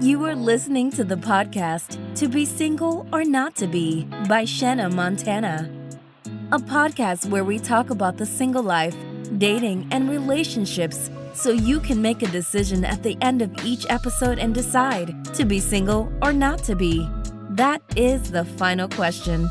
You are listening to the podcast To Be Single or Not to Be by Shanna Montana, a podcast where we talk about the single life, dating, and relationships so you can make a decision at the end of each episode and decide to be single or not to be. That is the final question.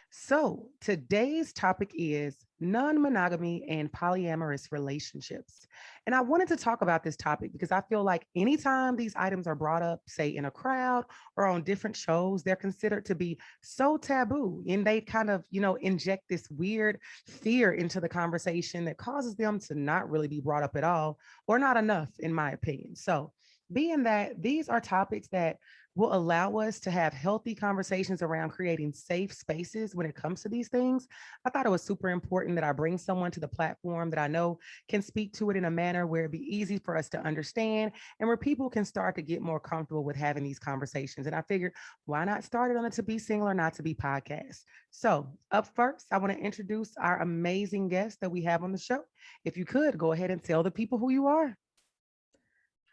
So, today's topic is non-monogamy and polyamorous relationships. And I wanted to talk about this topic because I feel like anytime these items are brought up, say in a crowd or on different shows, they're considered to be so taboo. And they kind of, inject this weird fear into the conversation that causes them to not really be brought up at all or not enough, in my opinion. So, being that these are topics that will allow us to have healthy conversations around creating safe spaces when it comes to these things. I thought it was super important that I bring someone to the platform that I know can speak to it in a manner where it'd be easy for us to understand and where people can start to get more comfortable with having these conversations. And I figured, why not start it on the To Be Single or Not to Be podcast? So, up first, I want to introduce our amazing guest that we have on the show. If you could, go ahead and tell the people who you are.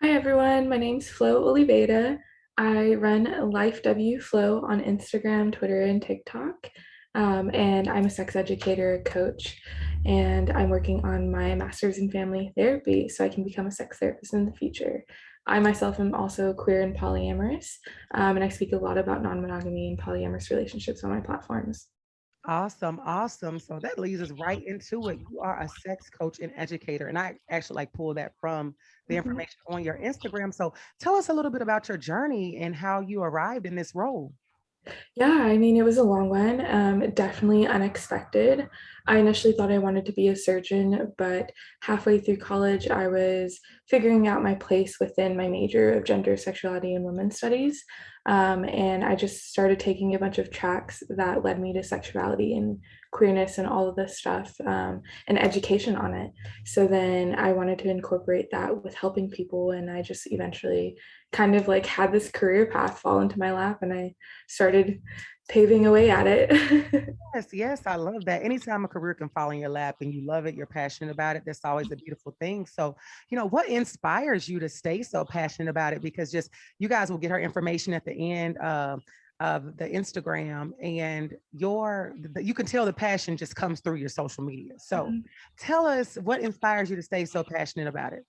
Hi everyone, my name's Flo Oliveira. I run Life W Flow on Instagram, Twitter, and TikTok. And I'm a sex educator, coach, and I'm working on my master's in family therapy so I can become a sex therapist in the future. I myself am also queer and polyamorous, and I speak a lot about non-monogamy and polyamorous relationships on my platforms. Awesome, awesome. So that leads us right into it. You are a sex coach and educator, and I actually like pull that from the Mhm. information on your Instagram. So tell us a little bit about your journey and how you arrived in this role. Yeah, I mean, it was a long one, definitely unexpected. I initially thought I wanted to be a surgeon, but halfway through college, I was figuring out my place within my major of gender, sexuality, and women's studies. And I just started taking a bunch of tracks that led me to sexuality and queerness and all of this stuff, and education on it. So then I wanted to incorporate that with helping people, and I just eventually kind of like had this career path fall into my lap, and I started paving away at it. Yes, yes, I love that. Anytime a career can fall in your lap and you love it, you're passionate about it, that's always a beautiful thing. So, what inspires you to stay so passionate about it? Because just you guys will get her information at the end of the Instagram, and you can tell the passion just comes through your social media. So, tell us what inspires you to stay so passionate about it.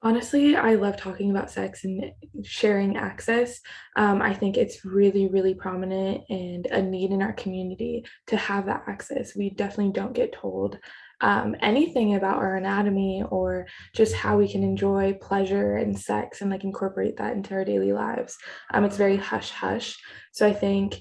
Honestly, I love talking about sex and sharing access. I think it's really, really prominent and a need in our community to have that access. We definitely don't get told anything about our anatomy or just how we can enjoy pleasure and sex and like incorporate that into our daily lives. It's very hush hush. So I think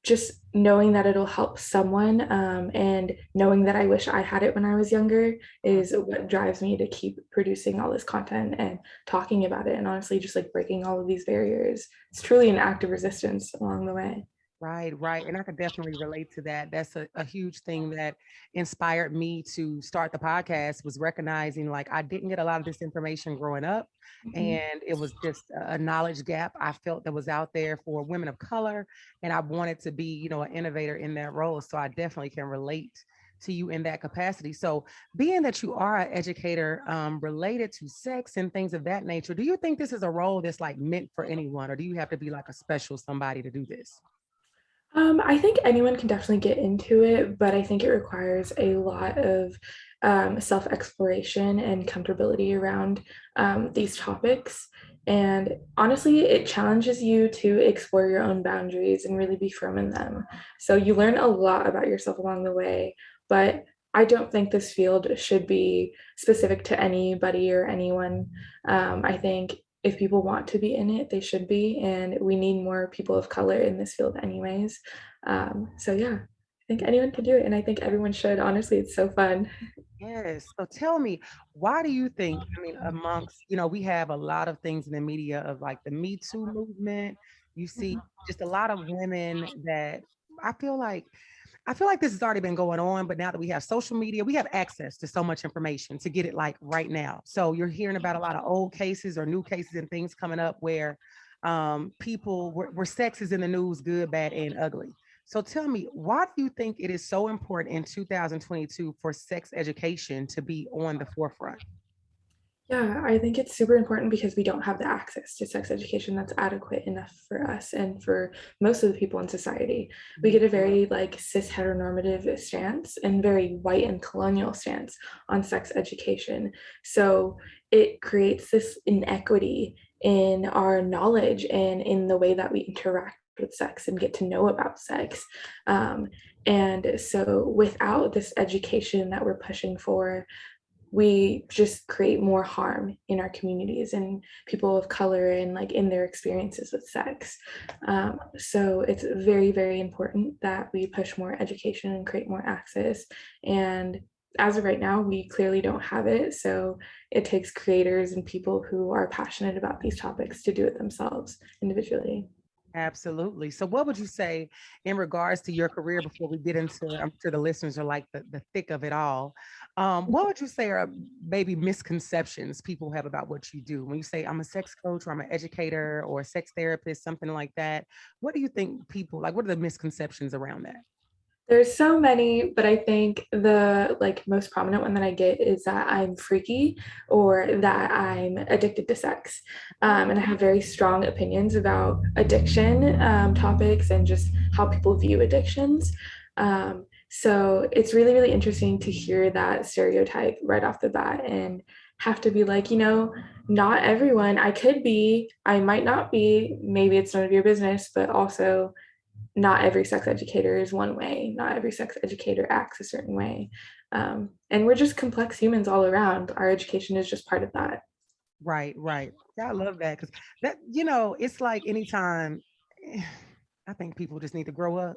just knowing that it'll help someone, and knowing that I wish I had it when I was younger is what drives me to keep producing all this content and talking about it, and honestly just like breaking all of these barriers. It's truly an act of resistance along the way. Right, right. And I could definitely relate to that. That's a huge thing that inspired me to start the podcast was recognizing like I didn't get a lot of this information growing up. Mhm. And it was just a knowledge gap I felt that was out there for women of color. And I wanted to be, an innovator in that role. So I definitely can relate to you in that capacity. So being that you are an educator related to sex and things of that nature, do you think this is a role that's like meant for anyone, or do you have to be like a special somebody to do this? I think anyone can definitely get into it, but I think it requires a lot of self exploration and comfortability around these topics. And honestly, it challenges you to explore your own boundaries and really be firm in them. So you learn a lot about yourself along the way, but I don't think this field should be specific to anybody or anyone. I think if people want to be in it, they should be. And we need more people of color in this field, anyways. So, yeah, I think anyone can do it. And I think everyone should. Honestly, it's so fun. Yes. So tell me, why do you think, I mean, amongst, we have a lot of things in the media of like the Me Too movement. You see just a lot of women that I feel like I feel like this has already been going on, but now that we have social media, we have access to so much information to get it like right now. So you're hearing about a lot of old cases or new cases and things coming up where people where sex is in the news, good, bad, and ugly. So tell me, why do you think it is so important in 2022 for sex education to be on the forefront? Yeah, I think it's super important because we don't have the access to sex education that's adequate enough for us and for most of the people in society. We Mhm. get a very like cis heteronormative stance and very white and colonial stance on sex education. So it creates this inequity in our knowledge and in the way that we interact with sex and get to know about sex. Um, and so without this education that we're pushing for, we just create more harm in our communities and people of color and like in their experiences with sex. So it's very, very important that we push more education and create more access. And as of right now, we clearly don't have it. So it takes creators and people who are passionate about these topics to do it themselves individually. Absolutely. So what would you say in regards to your career before we get into, I'm sure the listeners are like the thick of it all. What would you say are maybe misconceptions people have about what you do? When you say I'm a sex coach or I'm an educator or a sex therapist, something like that, what do you think people like, what are the misconceptions around that? There's so many, but I think the like most prominent one that I get is that I'm freaky or that I'm addicted to sex. And I have very strong opinions about addiction topics and just how people view addictions. So it's really, really interesting to hear that stereotype right off the bat and have to be like, not everyone, I could be, I might not be, maybe it's none of your business, but also not every sex educator is one way. Not every sex educator acts a certain way. And we're just complex humans all around. Our education is just part of that. Right, right. Yeah, I love that because that, it's like anytime. I think people just need to grow up.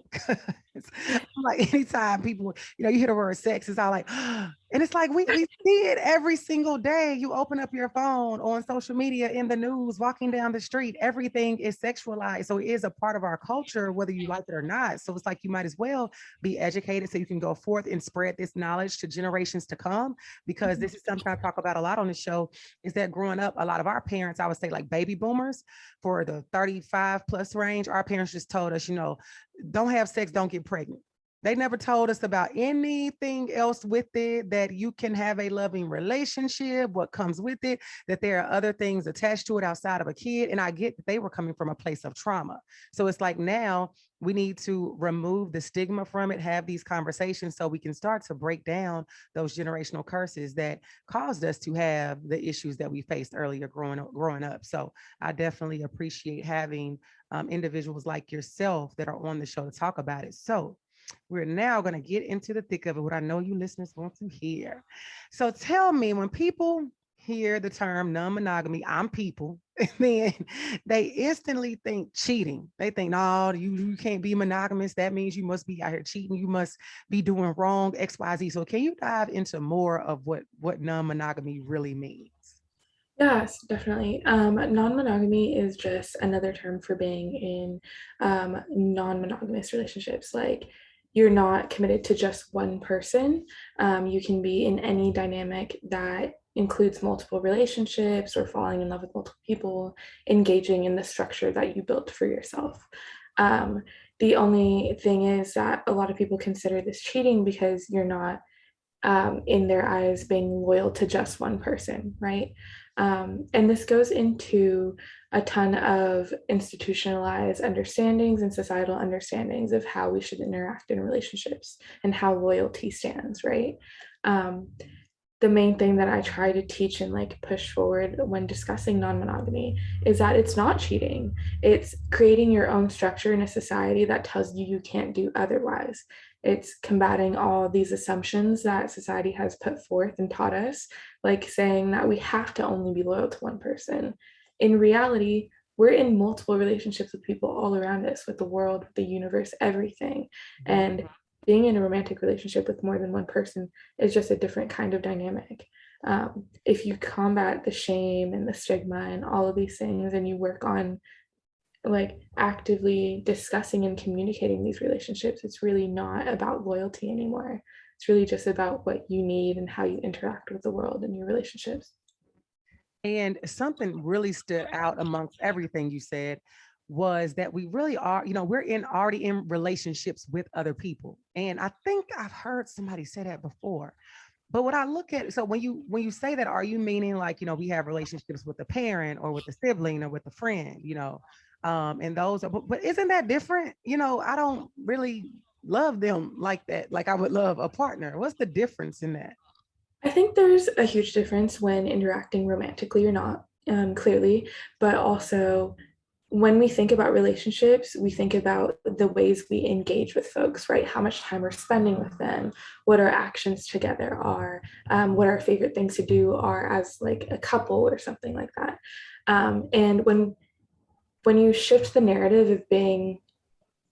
Like anytime people, you hear the word sex, it's all like, and it's like we see it every single day. You open up your phone on social media, in the news, walking down the street, everything is sexualized. So it is a part of our culture, whether you like it or not. So it's like you might as well be educated so you can go forth and spread this knowledge to generations to come. Because this is something I talk about a lot on the show, is that growing up, a lot of our parents, I would say like baby boomers, for the 35 plus range, our parents just told us, don't have sex, don't get pregnant. They never told us about anything else with it, that you can have a loving relationship, what comes with it, that there are other things attached to it outside of a kid. And I get that they were coming from a place of trauma. So it's like now we need to remove the stigma from it, have these conversations so we can start to break down those generational curses that caused us to have the issues that we faced earlier growing up. So I definitely appreciate having individuals like yourself that are on the show to talk about it. So we're now going to get into the thick of it, what I know you listeners want to hear. So tell me, when people hear the term non-monogamy, I'm people, and then they instantly think cheating. They think, no, you can't be monogamous. That means you must be out here cheating. You must be doing wrong, XYZ. So can you dive into more of what non-monogamy really means? Yes, definitely. Non-monogamy is just another term for being in non-monogamous relationships. Like you're not committed to just one person. You can be in any dynamic that includes multiple relationships or falling in love with multiple people, engaging in the structure that you built for yourself. Um, the only thing is that a lot of people consider this cheating because you're not in their eyes being loyal to just one person, right? And this goes into a ton of institutionalized understandings and societal understandings of how we should interact in relationships and how loyalty stands, right? Um, the main thing that I try to teach and like push forward when discussing non-monogamy is that it's not cheating. It's creating your own structure in a society that tells you you can't do otherwise. It's combating all these assumptions that society has put forth and taught us, like saying that we have to only be loyal to one person. In reality, we're in multiple relationships with people all around us, with the world, with the universe, everything. And being in a romantic relationship with more than one person is just a different kind of dynamic. If you combat the shame and the stigma and all of these things, and you work on like actively discussing and communicating these relationships, it's really not about loyalty anymore. It's really just about what you need and how you interact with the world and your relationships. And something really stood out amongst everything you said was that we really are, we're already in relationships with other people. And I think I've heard somebody say that before. But what I look at, so when you say that, are you meaning like, we have relationships with the parent or with the sibling or with the friend, and those are, but isn't that different? I don't really love them like that. Like I would love a partner. What's the difference in that? I think there's a huge difference when interacting romantically or not, clearly, but also when we think about relationships, we think about the ways we engage with folks, right? How much time we're spending with them, what our actions together are, what our favorite things to do are as like a couple or something like that. And when you shift the narrative of being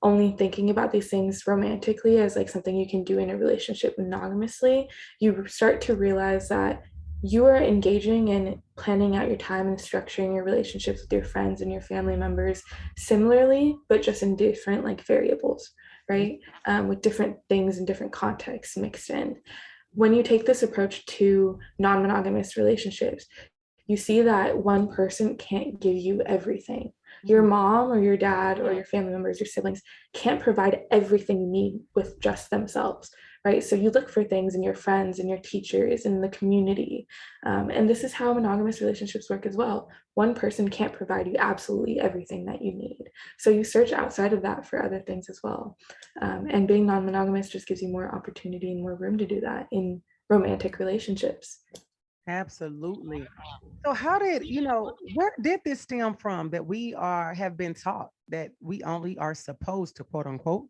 only thinking about these things romantically as like something you can do in a relationship monogamously, you start to realize that you are engaging and planning out your time and structuring your relationships with your friends and your family members similarly, but just in different like variables, right? With different things and different contexts mixed in. When you take this approach to non-monogamous relationships, you see that one person can't give you everything. Your mom or your dad or your family members, your siblings can't provide everything you need with just themselves, right? So you look for things in your friends and your teachers and the community. And this is how monogamous relationships work as well. One person can't provide you absolutely everything that you need. So you search outside of that for other things as well. And being non-monogamous just gives you more opportunity and more room to do that in romantic relationships. Absolutely. So where did this stem from that we have been taught that we only are supposed to quote unquote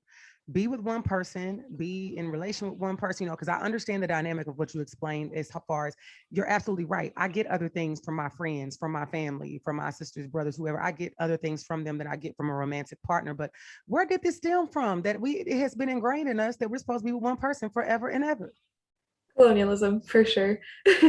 be with one person, be in relation with one person, because I understand the dynamic of what you explained as far as you're absolutely right. I get other things from my friends, from my family, from my sisters, brothers, whoever. I get other things from them that I get from a romantic partner. But where did this stem from that it has been ingrained in us that we're supposed to be with one person forever and ever? Colonialism, for sure.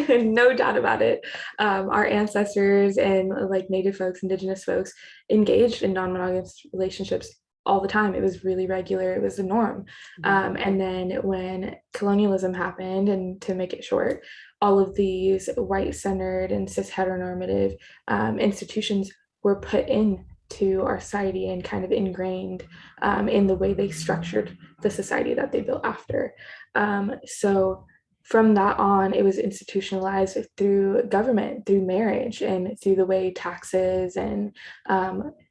No doubt about it. Our ancestors and like native folks, indigenous folks engaged in non-monogamous relationships all the time. It was really regular. It was the norm. And then when colonialism happened, and to make it short, all of these white-centered and cis heteronormative institutions were put in to our society and kind of ingrained in the way they structured the society that they built after. So from that on, it was institutionalized through government, through marriage, and through the way taxes and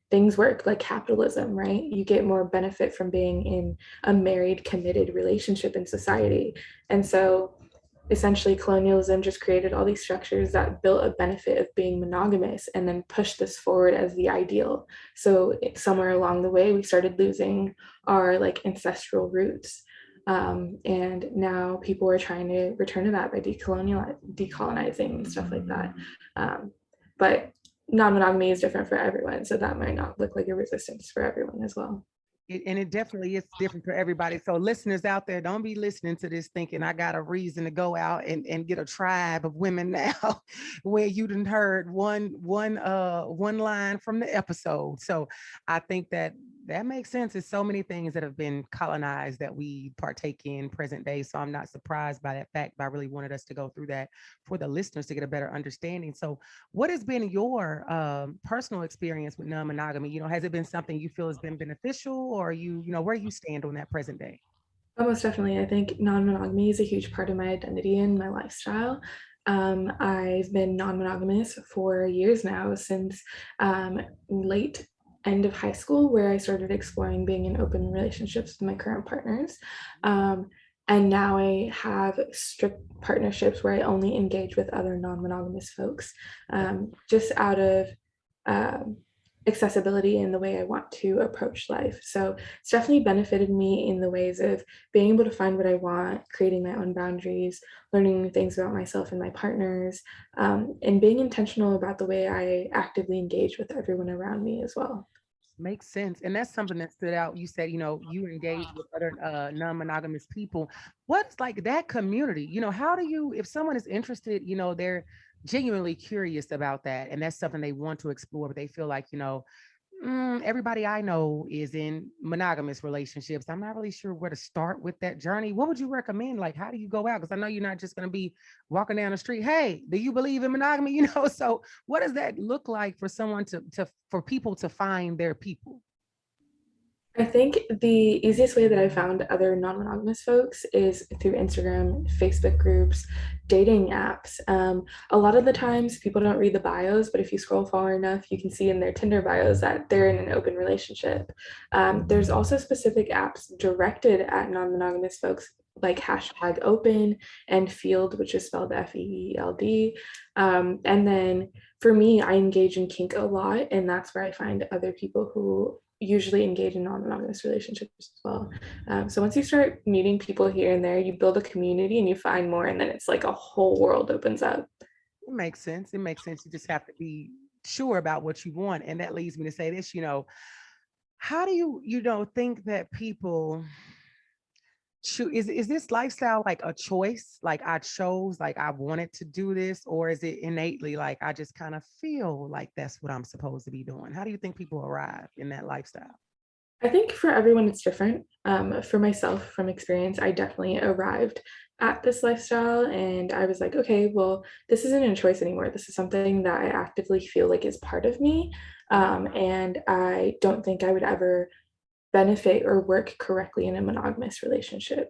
things work, like capitalism, right? You get more benefit from being in a married, committed relationship in society. And so essentially colonialism just created all these structures that built a benefit of being monogamous and then pushed this forward as the ideal. So somewhere along the way, we started losing our like ancestral roots. And now people are trying to return to that by decolonizing and stuff like that. But non-monogamy is different for everyone, so that might not look like a resistance for everyone as well. And it definitely is different for everybody. So listeners out there, don't be listening to this thinking I got a reason to go out and get a tribe of women now where you didn't heard one line from the episode. So I think that makes sense. There's so many things that have been colonized that we partake in present day. So I'm not surprised by that fact, but I really wanted us to go through that for the listeners to get a better understanding. So what has been your personal experience with non-monogamy? Has it been something you feel has been beneficial, or where you stand on that present day? Most definitely. I think non-monogamy is a huge part of my identity and my lifestyle. I've been non-monogamous for years now, since late end of high school, where I started exploring being in open relationships with my current partners. And now I have strict partnerships where I only engage with other non-monogamous folks, just out of accessibility in the way I want to approach life. So it's definitely benefited me in the ways of being able to find what I want, creating my own boundaries, learning new things about myself and my partners, and being intentional about the way I actively engage with everyone around me as well. Makes sense. And that's something that stood out. You said, you engage with other non-monogamous people. What's like that community? How do you, if someone is interested, they're genuinely curious about that, and that's something they want to explore, but they feel like, Everybody I know is in monogamous relationships. I'm not really sure where to start with that journey. What would you recommend? Like, how do you go out? Because I know you're not just going to be walking down the street. Hey, do you believe in monogamy? So what does that look like for someone for people to find their people? I think the easiest way that I found other non-monogamous folks is through Instagram, Facebook groups, dating apps. A lot of the times people don't read the bios, but if you scroll far enough, you can see in their Tinder bios that they're in an open relationship. There's also specific apps directed at non-monogamous folks like hashtag open and field, which is spelled FEELD. And then for me, I engage in kink a lot, and that's where I find other people who usually engage in non-monogamous relationships as well. So once you start meeting people here and there, you build a community and you find more, and then it's like a whole world opens up. It makes sense. It makes sense. You just have to be sure about what you want. And that leads me to say this, how do you think that people is this lifestyle like a choice? Like I chose, like I wanted to do this, or is it innately like I just kind of feel like that's what I'm supposed to be doing? How do you think people arrive in that lifestyle? I think for everyone it's different. For myself, from experience, I definitely arrived at this lifestyle and I was like, okay, well, this isn't a choice anymore. This is something that I actively feel like is part of me. And I don't think I would ever benefit or work correctly in a monogamous relationship.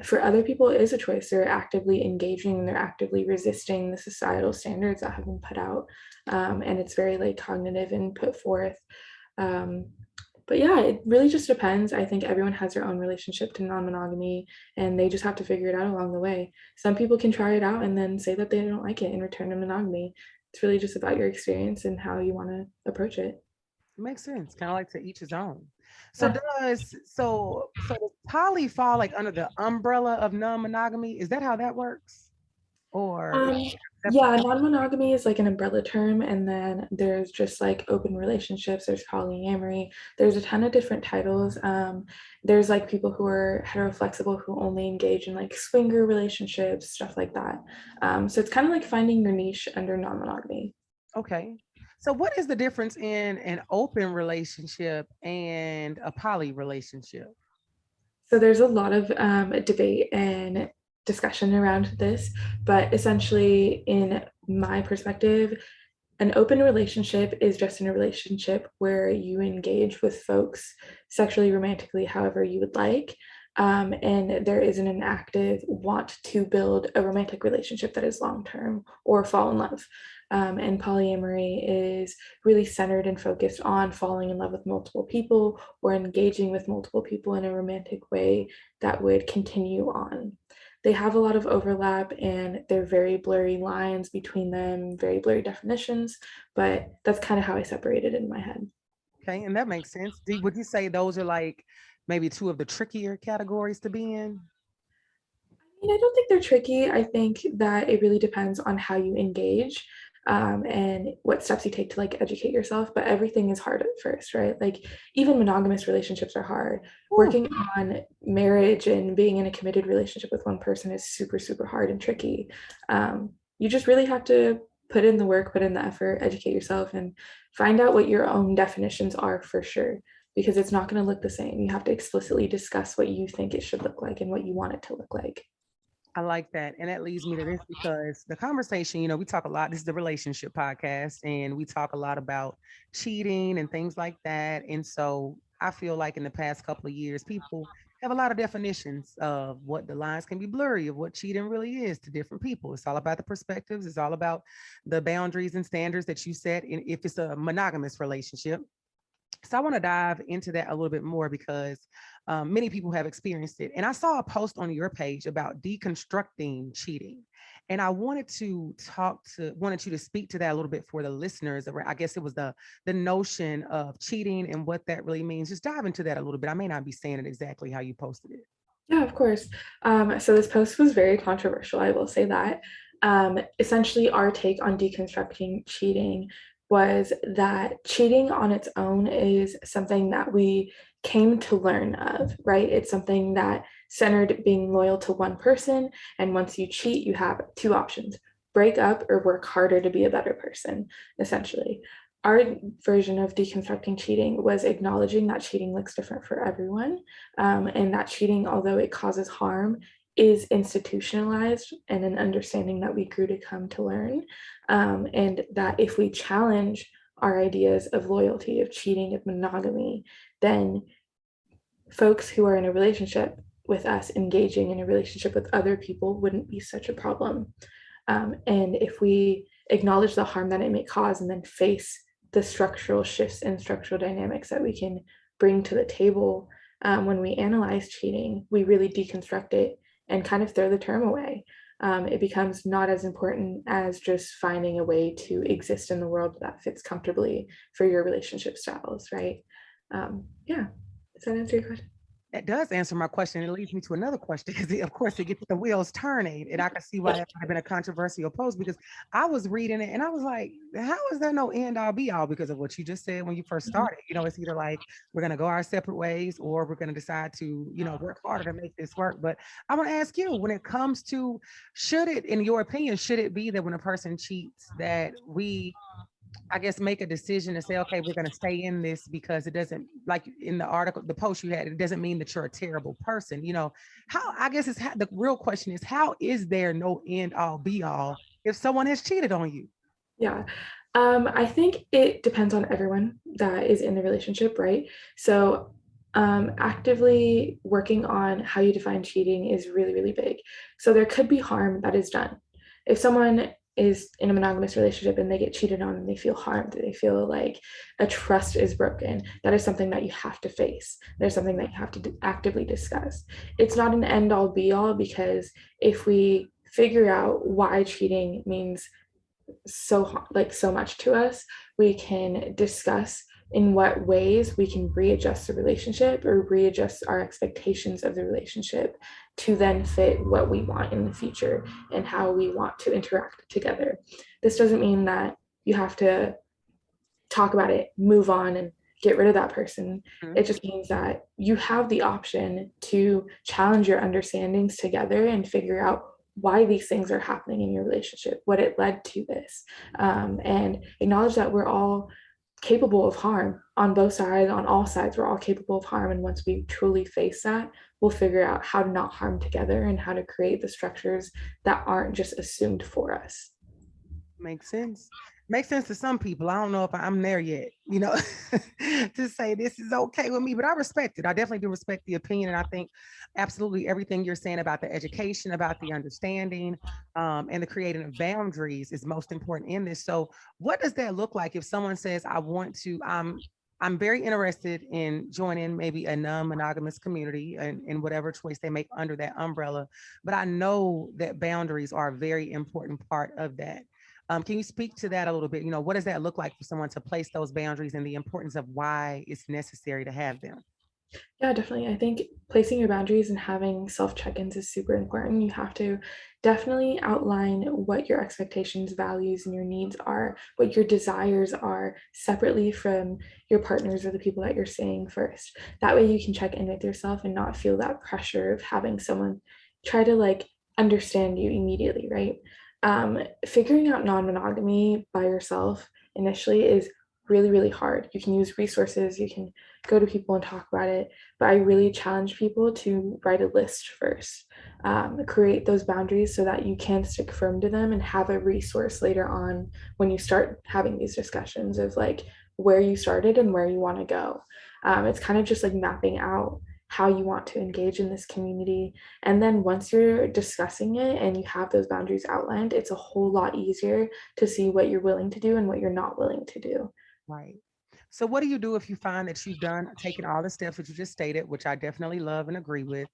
For other people, it is a choice. They're actively engaging, they're actively resisting the societal standards that have been put out. And it's very like cognitive and put forth. Um, but yeah, it really just depends. I think everyone has their own relationship to non-monogamy and they just have to figure it out along the way. Some people can try it out and then say that they don't like it and return to monogamy. It's really just about your experience and how you want to approach it. It makes sense. Kind of like to each his own. So Yeah. does poly fall like under the umbrella of non-monogamy? Is that how that works? Or is Um, it separate? yeah, non-monogamy is like an umbrella term, and then there's just like open relationships, there's polyamory, there's a ton of different titles. There's like people who are heteroflexible who only engage in like swinger relationships, stuff like that. So it's kind of like finding your niche under non-monogamy. Okay. So what is the difference in an open relationship and a poly relationship? So there's a lot of debate and discussion around this, but essentially, in my perspective, an open relationship is just in a relationship where you engage with folks sexually, romantically, however you would like. And there isn't an active want to build a romantic relationship that is long term or fall in love. And polyamory is really centered and focused on falling in love with multiple people or engaging with multiple people in a romantic way that would continue on. They have a lot of overlap and they're very blurry lines between them, very blurry definitions, but that's kind of how I separate it in my head. Okay, and that makes sense. Would you say those are like maybe two of the trickier categories to be in? I mean, I don't think they're tricky. I think that it really depends on how you engage and what steps you take to like educate yourself. But everything is hard at first, right? Like even monogamous relationships are hard. Whew. Working on marriage and being in a committed relationship with one person is super, super hard and tricky. You just really have to put in the work, put in the effort, educate yourself, and find out what your own definitions are for sure. Because it's not going to look the same. You have to explicitly discuss what you think it should look like and what you want it to look like. I like that. And that leads me to this because the conversation, we talk a lot. This is the relationship podcast, and we talk a lot about cheating and things like that. And so I feel like in the past couple of years, people have a lot of definitions of what the lines can be blurry of what cheating really is to different people. It's all about the perspectives, it's all about the boundaries and standards that you set. And if it's a monogamous relationship, so I want to dive into that a little bit more because many people have experienced it. And I saw a post on your page about deconstructing cheating. And I wanted you to speak to that a little bit for the listeners. I guess it was the notion of cheating and what that really means. Just dive into that a little bit. I may not be saying it exactly how you posted it. Yeah, of course. So this post was very controversial, I will say that. Essentially, our take on deconstructing cheating was that cheating on its own is something that we came to learn of, right? It's something that centered being loyal to one person. And once you cheat, you have two options: break up or work harder to be a better person, essentially. our version of deconstructing cheating was acknowledging that cheating looks different for everyone, and that cheating, although it causes harm, is institutionalized, and an understanding that we grew to come to learn, and that if we challenge our ideas of loyalty, of cheating, of monogamy, then folks who are in a relationship with us engaging in a relationship with other people wouldn't be such a problem. And if we acknowledge the harm that it may cause and then face the structural shifts and structural dynamics that we can bring to the table when we analyze cheating, we really deconstruct it and kind of throw the term away. It becomes not as important as just finding a way to exist in the world that fits comfortably for your relationship styles, right? Yeah. Does that answer your question? That does answer my question. It leads me to another question because, of course, it gets the wheels turning. And I can see why that might have been a controversial post because I was reading it and I was like, how is there no end all be all because of what you just said when you first started? You know, it's either like we're going to go our separate ways or we're going to decide to, you know, work harder to make this work. But I want to ask you, when it comes to, should it, in your opinion, should it be that when a person cheats that we, I guess, make a decision to say, okay, we're going to stay in this because it doesn't, like in the article, the post you had, it doesn't mean that you're a terrible person. You know, how, I guess it's the real question is, how is there no end all be all if someone has cheated on you? Yeah. I think it depends on everyone that is in the relationship, right? So actively working on how you define cheating is really, really big. So there could be harm that is done. If someone is in a monogamous relationship and they get cheated on and they feel harmed, they feel like a trust is broken, that is something that you have to face. There's something that you have to actively discuss. It's not an end all be all, because if we figure out why cheating means so much to us, we can discuss in what ways we can readjust the relationship or readjust our expectations of the relationship to then fit what we want in the future and how we want to interact together. This doesn't mean that you have to talk about it, move on, and get rid of that person. Mhm. It just means that you have the option to challenge your understandings together and figure out why these things are happening in your relationship, what it led to this, and acknowledge that we're all capable of harm on both sides, on all sides. We're all capable of harm. And once we truly face that, we'll figure out how to not harm together and how to create the structures that aren't just assumed for us. Makes sense. Makes sense to some people. I don't know if I'm there yet, you know, to say this is okay with me, but I respect it. I definitely do respect the opinion. And I think absolutely everything you're saying about the education, about the understanding, and the creating of boundaries is most important in this. So what does that look like if someone says, I want to, I'm very interested in joining maybe a non-monogamous community and whatever choice they make under that umbrella, but I know that boundaries are a very important part of that. Can you speak to that a little bit? You know, what does that look like for someone to place those boundaries and the importance of why it's necessary to have them? Yeah, definitely. I think placing your boundaries and having self check-ins is super important. You have to definitely outline what your expectations, values, and your needs are, what your desires are separately from your partners or the people that you're seeing first. That way you can check in with yourself and not feel that pressure of having someone try to like understand you immediately, right? Figuring out non-monogamy by yourself initially is really, really hard. You can use resources, you can go to people and talk about it, but I really challenge people to write a list first, create those boundaries so that you can stick firm to them and have a resource later on when you start having these discussions of like where you started and where you want to go. It's kind of just like mapping out how you want to engage in this community. And then once you're discussing it and you have those boundaries outlined, it's a whole lot easier to see what you're willing to do and what you're not willing to do. Right. So what do you do if you find that you've taken all the steps that you just stated, which I definitely love and agree with,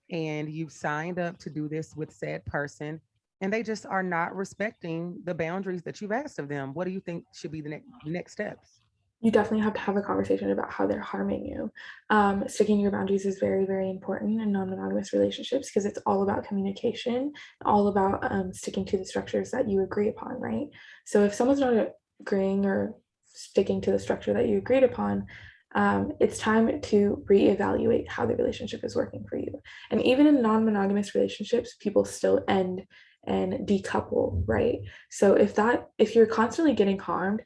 and you've signed up to do this with said person, and they just are not respecting the boundaries that you've asked of them? What do you think should be the next steps? You definitely have to have a conversation about how they're harming you. Sticking your boundaries is very, very important in non-monogamous relationships because it's all about communication, all about sticking to the structures that you agree upon, right? So if someone's not agreeing or sticking to the structure that you agreed upon, it's time to reevaluate how the relationship is working for you. And even in non-monogamous relationships, people still end and decouple, right? So if you're constantly getting harmed,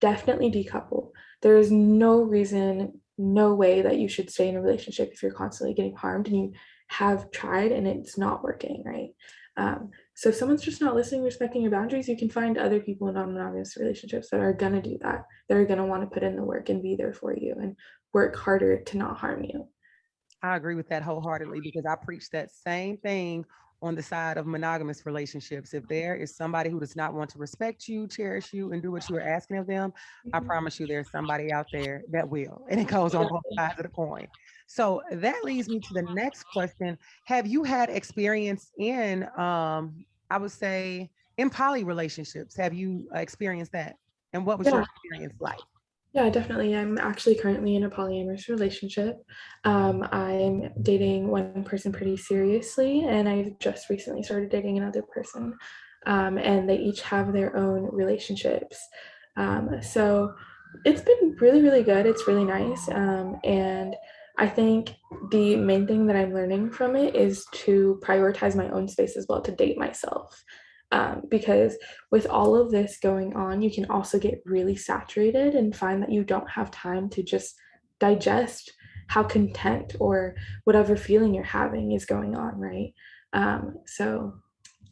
definitely decouple. There is no reason, no way that you should stay in a relationship if you're constantly getting harmed and you have tried and it's not working, right? So if someone's just not listening, respecting your boundaries, you can find other people in non-monogamous relationships that are gonna do that. They're gonna want to put in the work and be there for you and work harder to not harm you. I agree with that wholeheartedly because I preach that same thing on the side of monogamous relationships. If there is somebody who does not want to respect you, cherish you, and do what you are asking of them, I promise you there's somebody out there that will. And it goes on both sides of the coin. So that leads me to the next question. Have you had experience in, I would say, in poly relationships? Have you experienced that? And what was your Yeah, experience like? yeah, definitely. I'm actually currently in a polyamorous relationship. I'm dating one person pretty seriously, and I've just recently started dating another person. And they each have their own relationships. So it's been really, really good. It's really nice. And I think the main thing that I'm learning from it is to prioritize my own space as well, to date myself. Because with all of this going on, you can also get really saturated and find that you don't have time to just digest how content or whatever feeling you're having is going on, right? So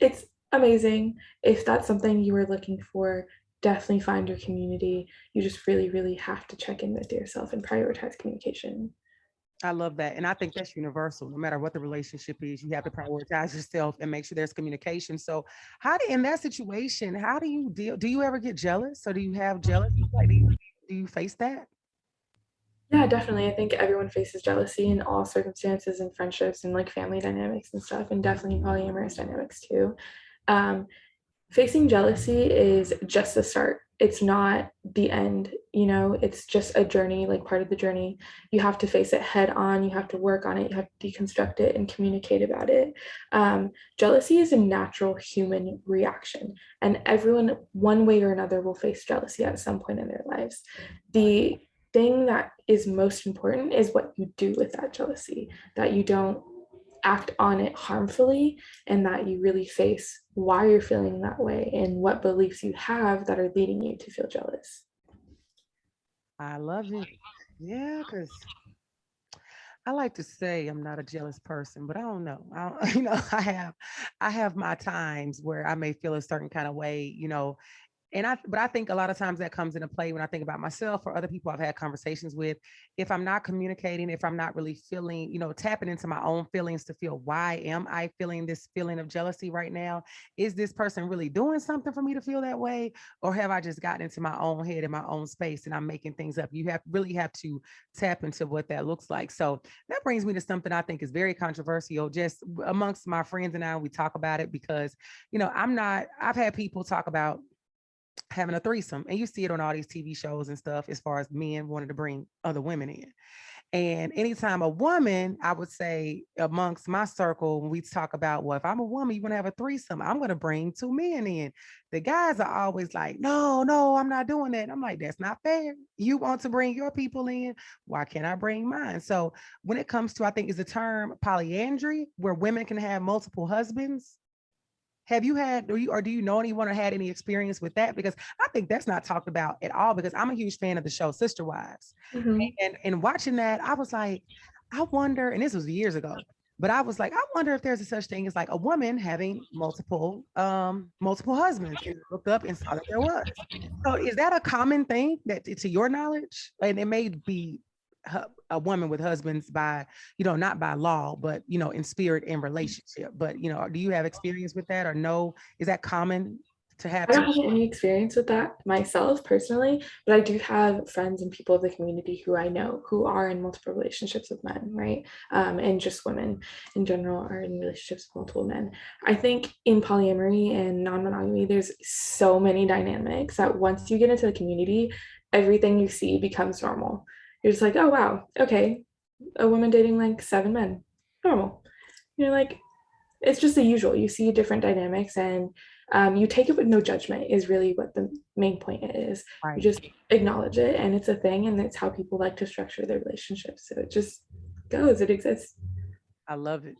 it's amazing. If that's something you are looking for, definitely find your community. You just really, really have to check in with yourself and prioritize communication. I love that. And I think that's universal. No matter what the relationship is, you have to prioritize yourself and make sure there's communication. So, in that situation, how do you deal? Do you ever get jealous or do you have jealousy? Like, do you face that? Yeah, definitely. I think everyone faces jealousy in all circumstances and friendships and like family dynamics and stuff, and definitely polyamorous dynamics too. Um, Facing jealousy is just the start. It's not the end, it's just a journey, like part of the journey. You have to face it head on, you have to work on it, you have to deconstruct it and communicate about it. Jealousy is a natural human reaction, and everyone, one way or another, will face jealousy at some point in their lives. The thing that is most important is what you do with that jealousy, that you don't act on it harmfully, and that you really face why you're feeling that way and what beliefs you have that are leading you to feel jealous. I love it. Yeah, because I like to say I'm not a jealous person, but I don't know. I have my times where I may feel a certain kind of way, but I think a lot of times that comes into play when I think about myself or other people I've had conversations with. If I'm not communicating, if I'm not really feeling, tapping into my own feelings to feel why am I feeling this feeling of jealousy right now? Is this person really doing something for me to feel that way? Or have I just gotten into my own head and my own space and I'm making things up? You have to tap into what that looks like. So that brings me to something I think is very controversial, just amongst my friends and I, we talk about it because, I've had people talk about having a threesome, and you see it on all these TV shows and stuff as far as men wanting to bring other women in. And anytime a woman, I would say amongst my circle, when we talk about, well, if I'm a woman, you want to have a threesome, I'm going to bring two men in. The guys are always like, no, I'm not doing that. I'm like, that's not fair. You want to bring your people in. Why can't I bring mine? So when it comes to, I think is the term polyandry, where women can have multiple husbands. Have you had, or do you know anyone or had any experience with that? Because I think that's not talked about at all, because I'm a huge fan of the show Sister Wives. Mm-hmm. And watching that, I was like, I wonder, and this was years ago, but I was like, I wonder if there's a such thing as like a woman having multiple husbands. And I looked up and saw that there was. So is that a common thing that, to your knowledge? And it may be a woman with husbands by, not by law, but, in spirit and relationship. But, do you have experience with that or no? Is that common to have I two? don't have any experience with that myself personally, but I do have friends and people of the community who I know who are in multiple relationships with men, right? And just women in general are in relationships with multiple men. I think in polyamory and non-monogamy, there's so many dynamics that once you get into the community, everything you see becomes normal. You're just like, oh wow, okay, a woman dating like 7 men, normal. You're like, it's just the usual. You see different dynamics, and you take it with no judgment is really what the main point is. You Right. just acknowledge it, and it's a thing, and it's how people like to structure their relationships. So it just goes, it exists. I love it.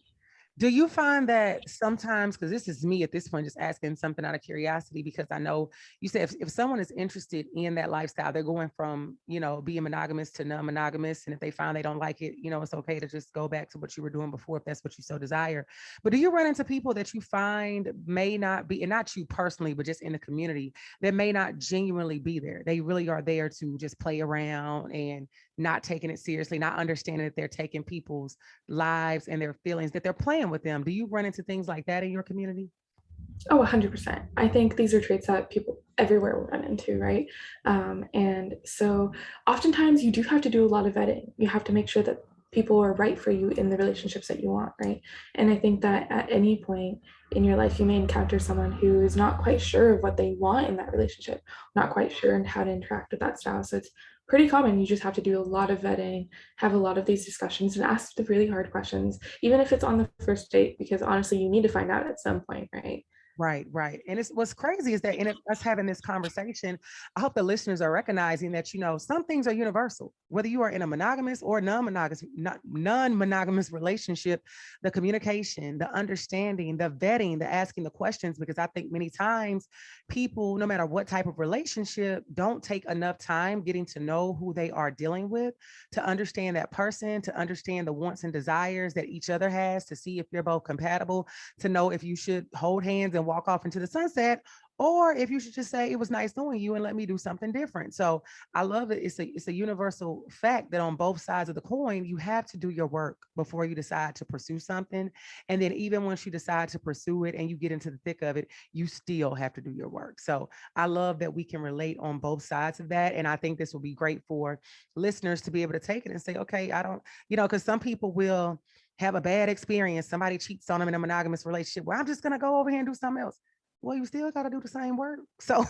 Do you find that sometimes, because this is me at this point, just asking something out of curiosity, because I know you said if someone is interested in that lifestyle, they're going from, being monogamous to non-monogamous. And if they find they don't like it, it's okay to just go back to what you were doing before, if that's what you so desire. But do you run into people that you find may not be, and not you personally, but just in the community, that may not genuinely be there? They really are there to just play around and not taking it seriously, not understanding that they're taking people's lives and their feelings, that they're playing with them. Do you run into things like that in your community? Oh, 100%. I think these are traits that people everywhere will run into, right? And so oftentimes you do have to do a lot of vetting. You have to make sure that people are right for you in the relationships that you want, right? And I think that at any point in your life, you may encounter someone who is not quite sure of what they want in that relationship, not quite sure and how to interact with that style. So it's pretty common. You just have to do a lot of vetting, have a lot of these discussions, and ask the really hard questions, even if it's on the first date, because honestly, you need to find out at some point, right? Right, right. And it's what's crazy is that us having this conversation, I hope the listeners are recognizing that, some things are universal, whether you are in a monogamous or non-monogamous relationship, the communication, the understanding, the vetting, the asking the questions, because I think many times people, no matter what type of relationship, don't take enough time getting to know who they are dealing with, to understand that person, to understand the wants and desires that each other has, to see if you're both compatible, to know if you should hold hands and walk off into the sunset, or if you should just say it was nice knowing you and let me do something different. So I love it. It's a universal fact that on both sides of the coin, you have to do your work before you decide to pursue something. And then even once you decide to pursue it and you get into the thick of it, you still have to do your work. So I love that we can relate on both sides of that. And I think this will be great for listeners to be able to take it and say, okay, I don't, because some people will have a bad experience. Somebody cheats on them in a monogamous relationship. Well, I'm just going to go over here and do something else. Well, you still got to do the same work. So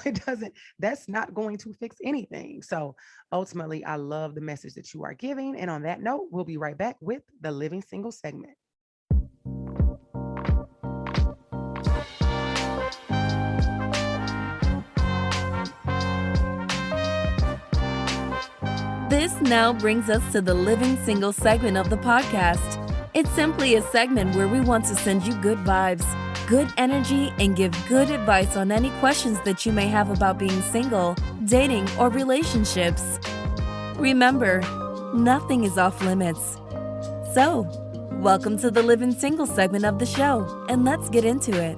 that's not going to fix anything. So ultimately, I love the message that you are giving. And on that note, we'll be right back with the Living Single segment. This now brings us to the Living Single segment of the podcast. It's simply a segment where we want to send you good vibes, good energy, and give good advice on any questions that you may have about being single, dating, or relationships. Remember, nothing is off limits. So, welcome to the Living Single segment of the show, and let's get into it.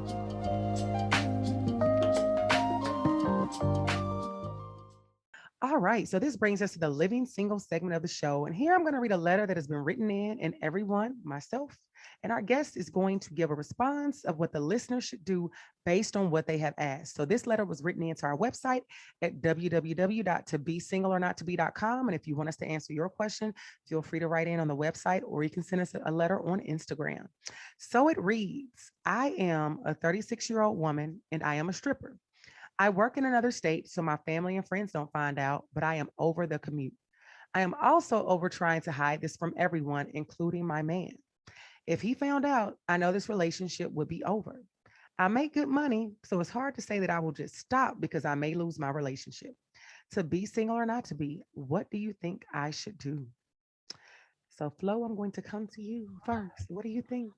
All right. So this brings us to the Living Single segment of the show. And here I'm going to read a letter that has been written in, and everyone, myself, and our guest is going to give a response of what the listener should do based on what they have asked. So this letter was written into our website at www.tobesingleornottobe.com. And if you want us to answer your question, feel free to write in on the website, or you can send us a letter on Instagram. So it reads, I am a 36-year-old woman and I am a stripper. I work in another state, so my family and friends don't find out, but I am over the commute. I am also over trying to hide this from everyone, including my man. If he found out, I know this relationship would be over. I make good money, so it's hard to say that I will just stop because I may lose my relationship. To be single or not to be, what do you think I should do? So, Flo, I'm going to come to you first. What do you think?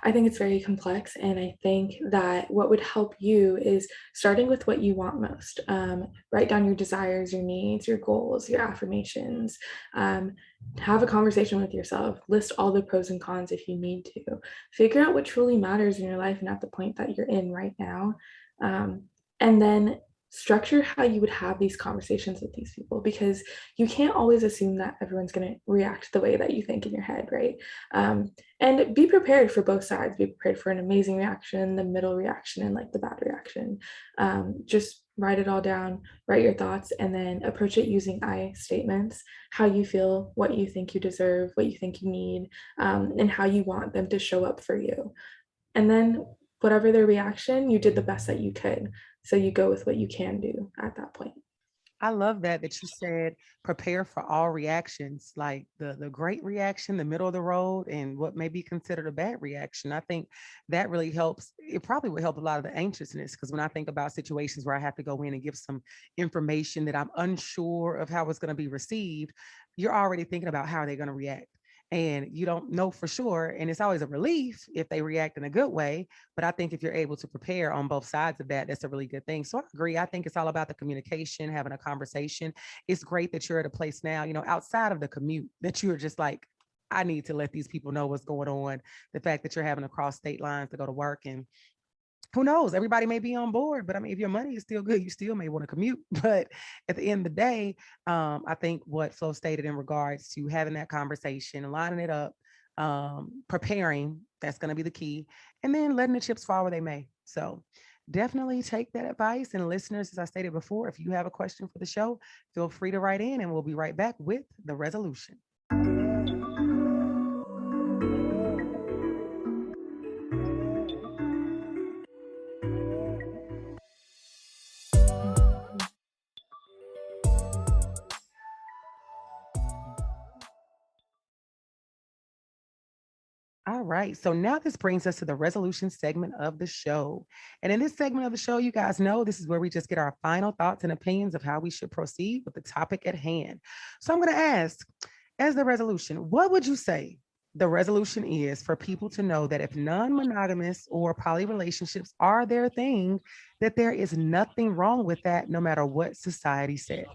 I think it's very complex, and I think that what would help you is starting with what you want most. Write down your desires, your needs, your goals, your affirmations. Have a conversation with yourself. List all the pros and cons if you need to. Figure out what truly matters in your life and at the point that you're in right now. And then structure how you would have these conversations with these people, because you can't always assume that everyone's going to react the way that you think in your head, right? And be prepared for both sides. Be prepared for an amazing reaction, the middle reaction, and like the bad reaction. Just write it all down, write your thoughts, and then approach it using I statements, how you feel, what you think you deserve, what you think you need, and how you want them to show up for you. And then whatever their reaction, you did the best that you could. So you go with what you can do at that point. I love that you said prepare for all reactions, like the great reaction, the middle of the road, and what may be considered a bad reaction. I think that really helps. It probably would help a lot of the anxiousness, because when I think about situations where I have to go in and give some information that I'm unsure of how it's going to be received, you're already thinking about how they're going to react. and you don't know for sure. And it's always a relief if they react in a good way. But I think if you're able to prepare on both sides of that, that's a really good thing. So I agree. I think it's all about the communication, having a conversation. It's great that you're at a place now, outside of the commute, that you're just like, I need to let these people know what's going on. The fact that you're having to cross state lines to go to work, and who knows, everybody may be on board, but I mean, if your money is still good, you still may want to commute. But at the end of the day, I think what Flo stated in regards to having that conversation, lining it up, preparing, that's going to be the key, and then letting the chips fall where they may. So definitely take that advice. And listeners, as I stated before, if you have a question for the show, feel free to write in and we'll be right back with the resolution. All right. So now this brings us to the resolution segment of the show. And in this segment of the show, you guys know this is where we just get our final thoughts and opinions of how we should proceed with the topic at hand. So I'm going to ask, as the resolution, what would you say the resolution is for people to know that if non-monogamous or poly relationships are their thing, that there is nothing wrong with that, no matter what society says?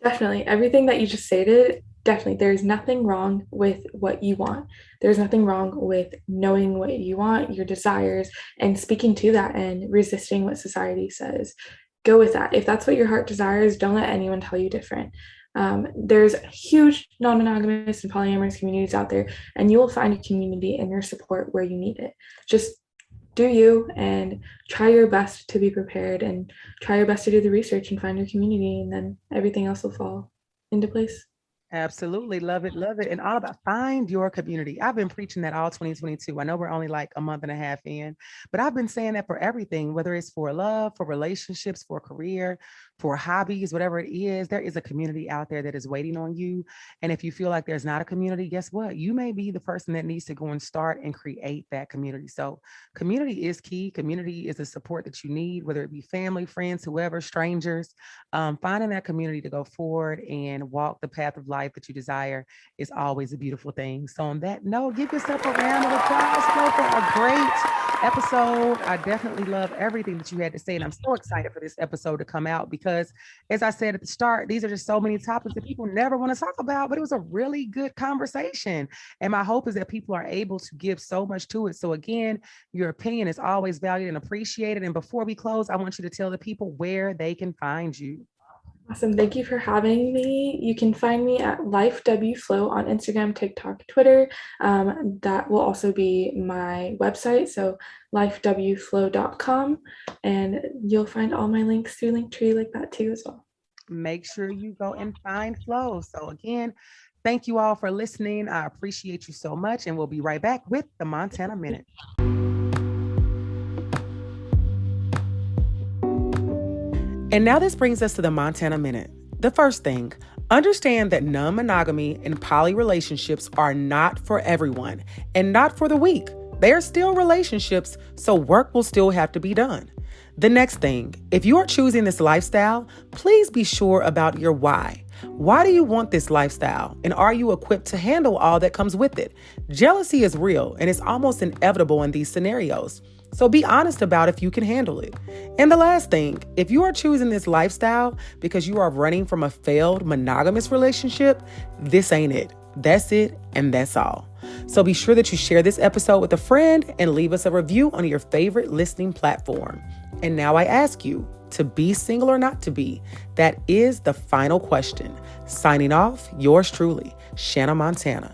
Definitely. Everything that you just stated, definitely. There's nothing wrong with what you want. There's nothing wrong with knowing what you want, your desires, and speaking to that and resisting what society says. Go with that. If that's what your heart desires, don't let anyone tell you different. There's huge non-monogamous and polyamorous communities out there, and you will find a community and your support where you need it. Just do you and try your best to be prepared and try your best to do the research and find your community, and then everything else will fall into place. Absolutely. Love it. Love it. And all about find your community. I've been preaching that all 2022. I know we're only like a month and a half in, but I've been saying that for everything, whether it's for love, for relationships, for career, for hobbies, whatever it is, there is a community out there that is waiting on you. And if you feel like there's not a community, guess what? You may be the person that needs to go and start and create that community. So community is key. Community is the support that you need, whether it be family, friends, whoever, strangers. Finding that community to go forward and walk the path of life that you desire is always a beautiful thing. So on that note, give yourself a round of applause for a great episode. I definitely love everything that you had to say, and I'm so excited for this episode to come out because, as I said at the start, these are just so many topics that people never want to talk about, but it was a really good conversation. And my hope is that people are able to give so much to it. So again, your opinion is always valued and appreciated. And before we close, I want you to tell the people where they can find you. Awesome. Thank you for having me. You can find me at LifeWFlow on Instagram, TikTok, Twitter. That will also be my website. So lifewflow.com. And you'll find all my links through Linktree like that too as well. Make sure you go and find Flo. So again, thank you all for listening. I appreciate you so much. And we'll be right back with the Montana Minute. And now this brings us to the Montana Minute. The first thing, understand that non-monogamy and poly relationships are not for everyone and not for the weak. They are still relationships, so work will still have to be done. The next thing, if you are choosing this lifestyle, please be sure about your why. Why do you want this lifestyle? And are you equipped to handle all that comes with it? Jealousy is real and it's almost inevitable in these scenarios. So be honest about if you can handle it. And the last thing, if you are choosing this lifestyle because you are running from a failed monogamous relationship, this ain't it. That's it, and that's all. So be sure that you share this episode with a friend and leave us a review on your favorite listening platform. And now I ask you, to be single or not to be? That is the final question. Signing off, yours truly, Shanna Montana.